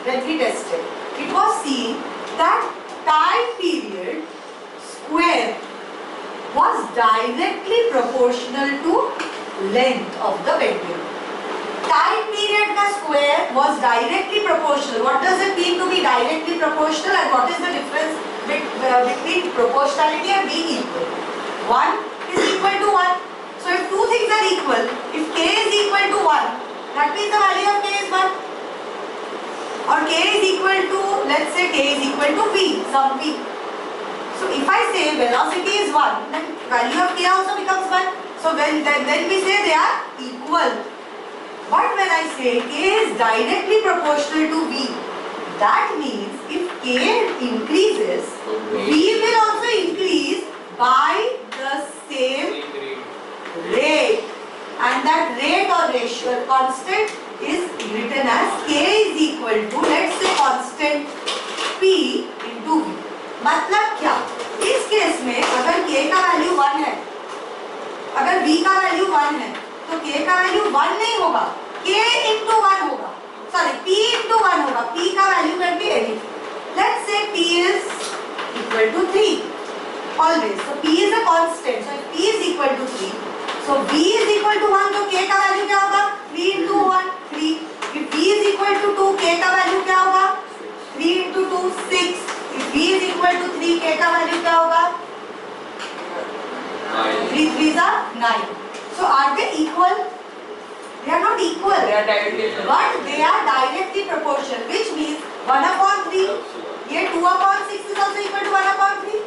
when we tested, it was seen that time period square was directly proportional to length of the pendulum. Time period का square was directly proportional. What does it mean to be directly proportional, and what is the difference between proportionality and being equal? 1 is equal to 1. So if two things are equal, if k is equal to 1, that means the value of k is 1. Or k is equal to, let's say k is equal to v, some v. So if I say velocity is 1, then value of k also becomes 1. So then we say they are equal. But when I say k is directly proportional to v, that means if k increases, v will also increase by the same rate. And that rate or ratio constant is written as k is equal to, let's say, constant p into v. मतलब क्या? इस case में अगर k का value 1 है, अगर v का value 1 है, तो k का वैल्यू 1 नहीं होगा, k into 1 होगा, sorry, p into 1 होगा. p का value can be anything. Let's say p is equal to 3 always. So p is a constant. So if p is equal to 3, so v is equal to 1, तो k का value क्या होगा? 3 into 1, 3. If v is equal to 2, k का value क्या होगा? 3 into 2, 6. If v is equal to 3, k का value क्या होगा? 3 3s are 9. So are they equal? They are not equal. They are directly, but they are directly proportional, which means 1 upon 3. ये 2 upon 6 is also equal to 1 upon 3.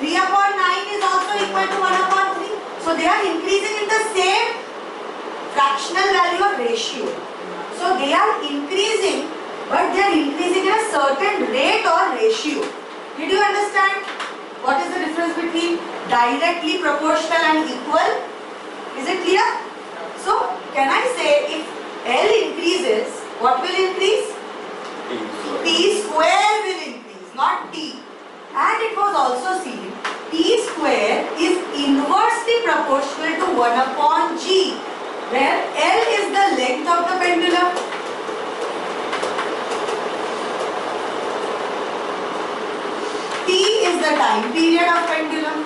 3 upon 9 is also equal to 1 upon 3. So they are increasing in the same fractional value or ratio. So they are increasing, but they are increasing in a certain rate or ratio. Did you understand? What is the difference between directly proportional and equal? Is it clear? So can I say if L increases, what will increase? T square will increase, not T. And it was also seen T square is inversely proportional to 1 upon G, where L is the length of the pendulum. T is the time period of pendulum.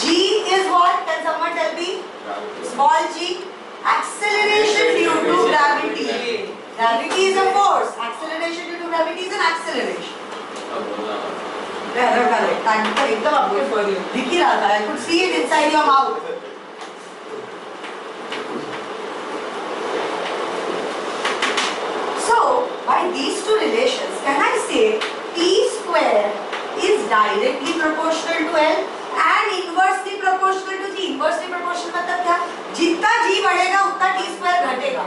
G is what? Can someone tell me? Small g. Acceleration due to gravity. Gravity is a force. Acceleration due to gravity is an acceleration. एकदम आपको दिख ही रहा था. I could see it inside your mouth. So by these two relations, can I say T square is directly proportional to L and inversely proportional to G? Inversely proportional मतलब क्या? जितना G बढ़ेगा उतना T square घटेगा.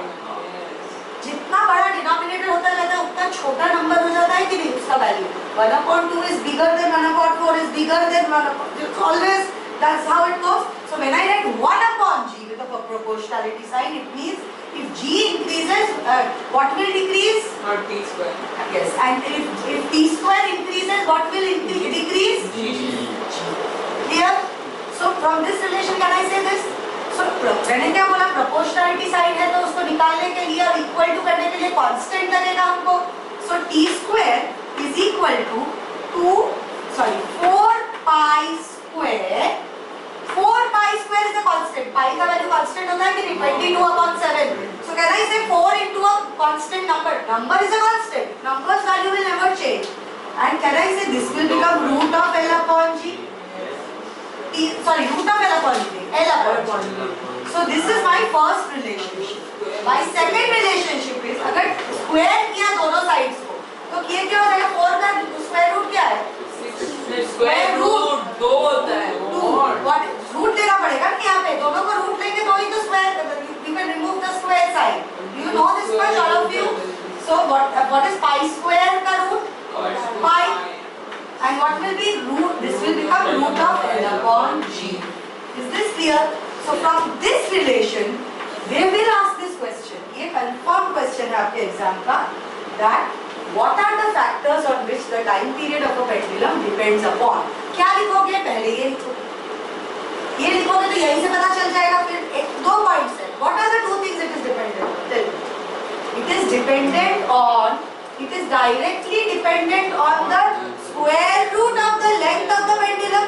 जितना बड़ा denominator होता जाता है उतना छोटा नंबर हो जाता है कि नहीं उसका value. 1/2 is bigger than 1/4 is bigger than 1/4. It's always, that's how it goes. So when I write 1 upon G with a proportionality sign, it means if G increases, what will decrease? Not T square. Yes, and if T square increases, what will decrease? G. Clear? So from this relation, can I say this? So मैंने क्या बोला? Proportionality sign है तो उसको निकालने के लिए और equal to करने के लिए constant लगेगा हमको. So T square is equal to 4 pi square. 4 pi square is a constant. Pi का value constant होता है कि नहीं? 22/7. So can I say 4 into a constant number? Number is a constant. Number's value will never change. And can I say this will become root of L upon G? Root of L upon G. L upon G. So this is my first relationship. My second relationship is अगर square किया दोनों sides को, तो ये क्या हो जाएगा? 4 का square root क्या है? Square root 2 होता है. 2. What? Root लेना पड़ेगा कि यहाँ पे दोनों को root लेंगे तो ही तो square. You can remove the square side. Do you know this much, all of you? So what is pi square का root? Pi. And what will be root? This will become root of L upon G. Is this clear? So from this relation, they will ask this question. ये confirm question है आपके exam का. That what are the factors on which the time period of a pendulum depends upon? क्या लिखोगे? पहले ये लिखो. ये लिखोगे तो यही से पता चल जाएगा फिर। एक दो पॉइंट्स है। What are the two things it is dependent? It is dependent on, it is directly dependent on the square root of the length of the pendulum,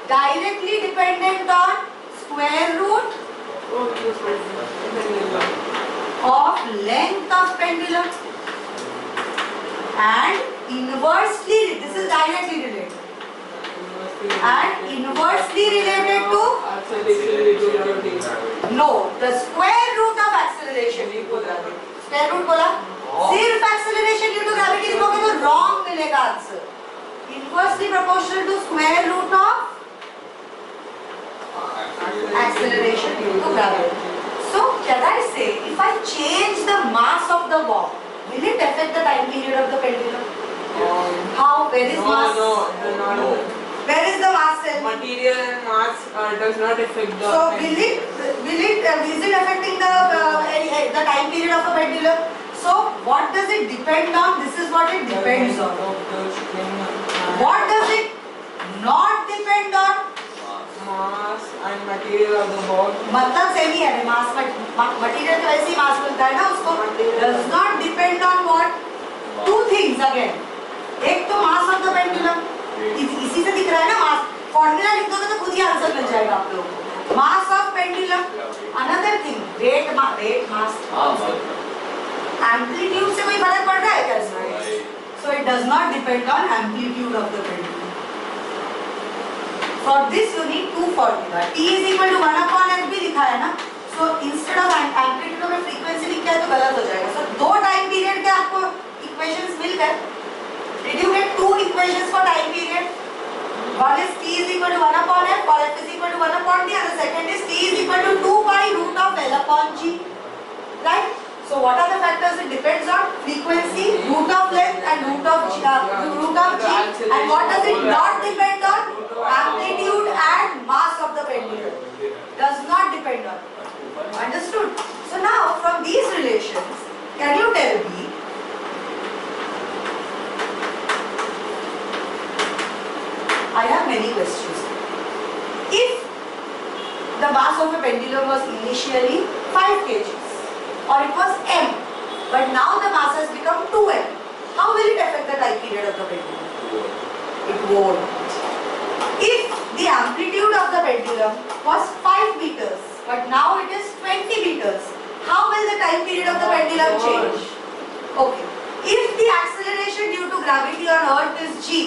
directly dependent on square root of length of pendulum, and inversely, this is directly related, and inversely related to, no, the square root of acceleration due to gravity. Square root बोला, सिर्फ acceleration due to gravity लिखोगे तो wrong मिलेगा answer. Inversely proportional to square root of acceleration due to gravity. So, can I say, if I change the mass of the ball, will it affect the time period of the pendulum? How? Where is mass? No. Where is the mass cell? Material and mass does not affect the. So, is it affecting the time period of the pendulum? So, what does it depend on? This is what it depends on. What does it not depend on? Mass and material of the ball. मतलब same ही है, मास material तो वैसे ही मास मिलता है ना उसको। does not depend on what? Two things again. एक तो मास ऑफ द पेंडुलम, इसी से दिख रहा है ना मास, फॉर्मूला लिख दोगे तो खुद ही आंसर मिल जाएगा आप लोगों को। Mass of pendulum, another thing weight mass, amplitude से कोई फर्क पड़ रहा है क्या इसमें? So it does not depend on amplitude of the pendulum. For this you need two formula. T is equal to 1 upon f भी लिखा है ना, so instead of amplitude में frequency लिखा है तो गलत हो जाएगा। So दो टाइम पीरियड के आपको इक्वेशंस मिल गए। Did you get two equations for time period? One is T is equal to 1 upon f, or f is equal to 1 upon t, and the second is T is equal to 2 pi root of L upon g. Right? So what are the factors? It depends on frequency, root of length, and root of g. And what does it not depend on? Amplitude and mass of the pendulum. Does not depend on. Understood? So now from these relations, can you tell me I have many questions. If the mass of a pendulum was initially 5 kg or it was m, but now the mass has become 2m, how will it affect the time period of the pendulum? It won't. If the amplitude of the pendulum was 5 meters, but now it is 20 meters, how will the time period of the pendulum change? Okay. If the acceleration due to gravity on Earth is g,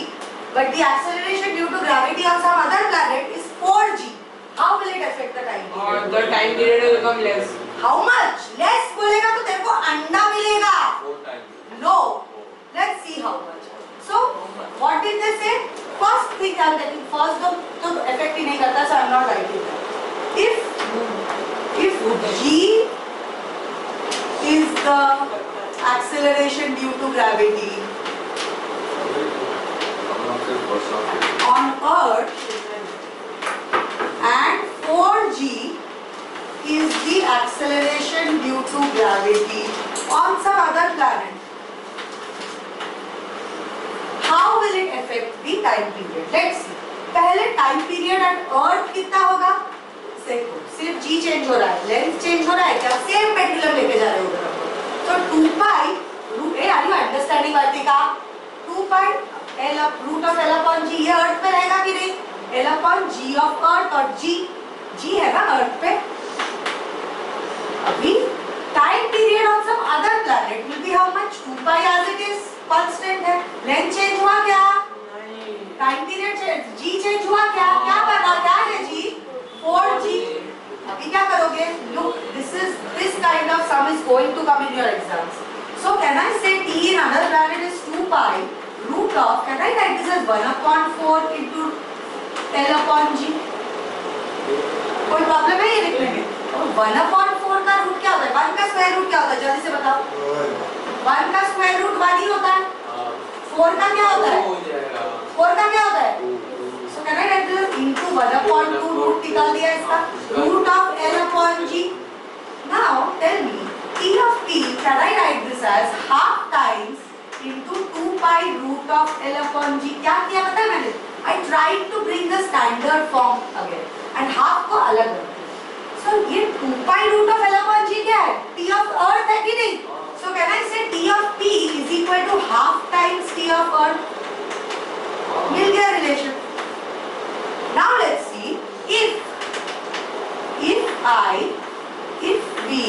but the acceleration due to gravity on some other planet is 4g, how will it affect the time period? The time period will become less. How much? Less बोलेगा तो तेरे को अंडा मिलेगा. 4 times. No. Let's see how much. So, what did they say? First thing I am taking, first तो effect ही नहीं करता, so I am not writing that. If g is the acceleration due to gravity on Earth and 4g is the acceleration due to gravity on some other planet, how will it affect the time period? Let's see. पहले time period at Earth कितना होगा? सिर्फ g change हो रहा है, length change हो रहा है क्या? सेम पेंडुलम लेके जा रहे हो उधर। तो 2 pi root, are you understanding Vartika? 2 pi L root of L upon g, ये Earth पे रहेगा कि नहीं? L upon g of Earth, और g है ना Earth पे। अभी time period on some other planet will be how much? 2 pi as it is constant है। लेंथ चेंज हुआ क्या? टाइम पीरियड जी चेंज हुआ क्या? क्या पता क्या है जी? 4g। अभी क्या करोगे? Look, this kind of sum is going to come in your exams. So can I say t in other planet is 2 pi root of, can I write this as 1 upon 4 into L upon g? कोई problem है ये लिखने में? 1 upon 4 का root क्या होता है? 1 का स्क्वायर रूट क्या होता है? जल्दी से बताओ। 1 का स्क्वायर रूट 1 ही होता है। 4 का क्या होता है? 4 का क्या होता है? So can I write this into 1 upon 2 root निकाल दिया इसका? Root of L upon g. Now tell me, T of t, can I write this as half times into 2 pi root of L upon g? क्या किया पता है मैंने? I tried to bring the standard form again. And half को अलग रखते हैं। So ये 2 pi root of L upon G क्या है? T of earth है कि नहीं? So can I say T of P is equal to half times T of earth? मिल गया relation. Now let's see if we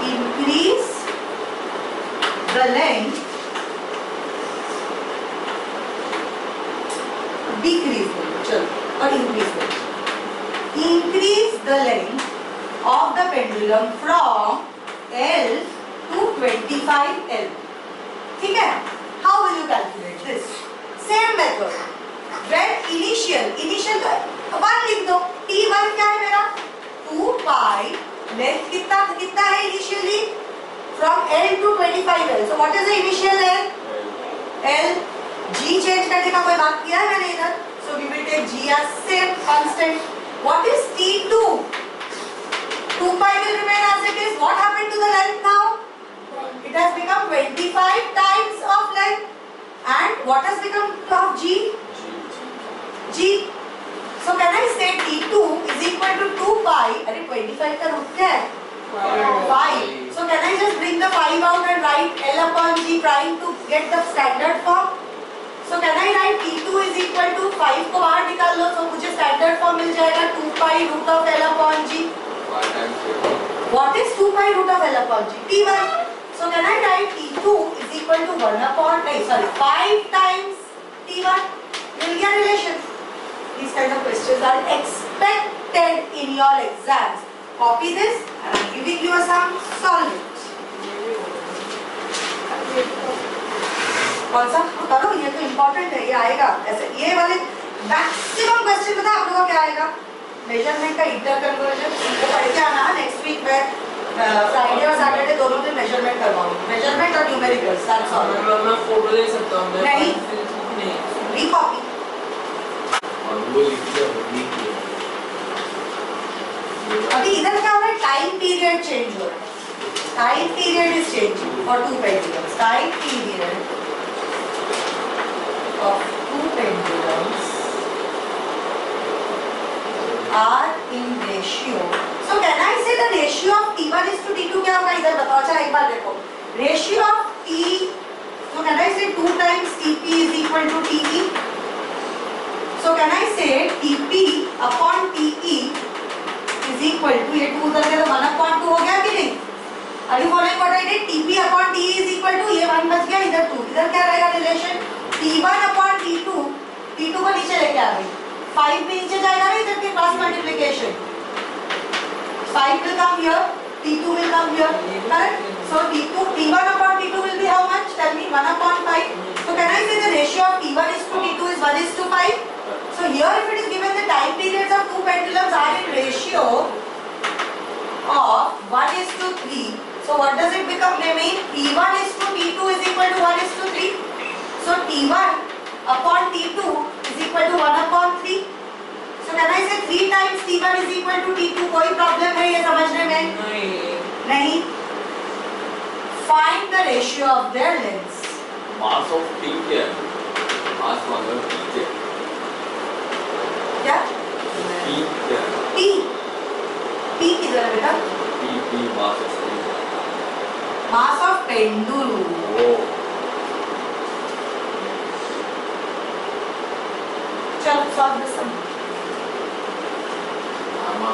increase the length, decrease the length, चलो और increase the length of the pendulum from L to 25 L. ठीक है? How will you calculate this? Same method. When initial का 1 लिख दो. T1 क्या है मेरा? 2 pi. Length कितना है initially? From L to 25 L. So what is the initial length? L. G change करने का कोई बात किया है मैंने इधर? So we will take G as same constant. What is T2? 2 pi will remain as it is. What happened to the length now? It has become 25 times of length. And what has become of G? G. So can I say T2 is equal to 2 pi? अरे 25 का root क्या है? 5. So can I just bring the 5 out and write L upon G prime to get the standard form? So can I write T2 is equal to 5 को बाहर निकाल लो तो मुझे standard form मिल जाएगा 2 pi root of L upon G. What is 2 pi root of L upon G? T1. So can I write T2 is equal to 5 times T1? मिल गया relation. These kind of questions are expected in your exams. Copy this and I am giving you some solve it. कौन सा? करो, ये तो important है, ये आएगा ऐसे. ये वाले मैक्सिमम क्वेश्चन पता है आप लोगों को क्या आएगा? मेजरमेंट का इंटर कन्वर्जन वो पढ़ के आना है नेक्स्ट वीक में. फ्राइडे और सैटरडे दोनों दिन मेजरमेंट करवाऊंगी. मेजरमेंट और न्यूमेरिकल्स, दैट्स ऑल. मैं फोटो दे सकता हूँ? नहीं. रीकॉपी. अभी इधर क्या हो रहा है? टाइम पीरियड चेंज हो रहा है. Time period is changing for 2 pendulums. Time period of 2 pendulums are in ratio. So can I say the ratio of T1 is to T2 क्या होगा? इधर बताओ. अच्छा एक बार देखो. Ratio of T. So can I say 2 times TP is equal to TE? So can I say TP upon TE is equal to, ये 2 उधर से तो 1 upon 2 हो गया कि नहीं? Are you following what I did? TP upon TE is equal to, ये 1 बच गया, इधर 2. इधर क्या रहेगा relation? T1 upon T2. T2 को नीचे लेके आ गई. 5 भी नीचे जाएगा ना इधर के cross multiplication. 5 will come here. T2 will come here. Correct? So T1 upon T2 will be how much? Tell me. 1 upon 5. So can I say the ratio of T1 is to T2 is 1 is to 5? So here if it is given the time periods of 2 pendulums are in ratio of 1 is to 3. So what does it become? They mean T1 is to T2 is equal to 1 is to 3. So T1 upon T2 is equal to 1 upon 3. So can I say 3 times T1 is equal to T2? कोई problem है ये समझने में? नहीं. Find the ratio of their lengths. Mass of T क्या है? Mass मतलब T क्या है? क्या? T क्या है? T. T किधर है बेटा? T mass of T. Mass of pendulum. Oh. चलो solve this one. I'm